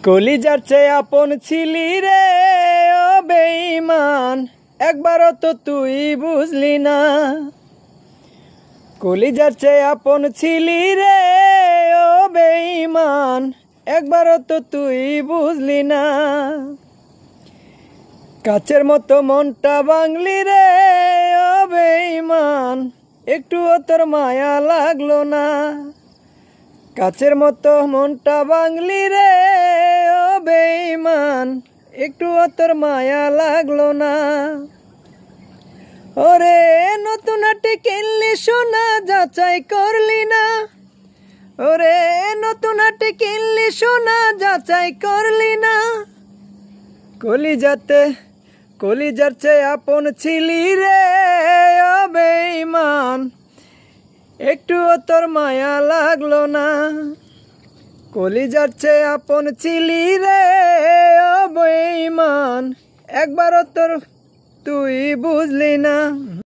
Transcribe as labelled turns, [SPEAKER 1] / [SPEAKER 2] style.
[SPEAKER 1] কলিজার চেয়ে আপন ছিলি রে ও বেঈমান, একবারও তো তুই বুঝলি না। কলিজার চেয়ে আপন ছিলি রে ও বেঈমান, একবারও তো তুই বুঝলি না। কাচের মতো মনটা ভাঙলি রে ও বেঈমান, একটুও তোর মায়া লাগলো না। কাচের মতো মনটা ভাঙলি রে ও বেঈমান, একটুও তোর মায়া লাগলো না। ওরে নতুন হাটে কিনলি সোনা, যাচাই করলি না। ওরে নতুন হাটে কিনলি সোনা, যাচাই করলি না। কলিজার চেয়ে আপন ছিলি রে ও বেঈমান, একটুও তোর মায়া লাগলো না। কলিজার চেয়ে আপন ছিলি রে ও বেঈমান, একবারও তোর তুই বুঝলি না।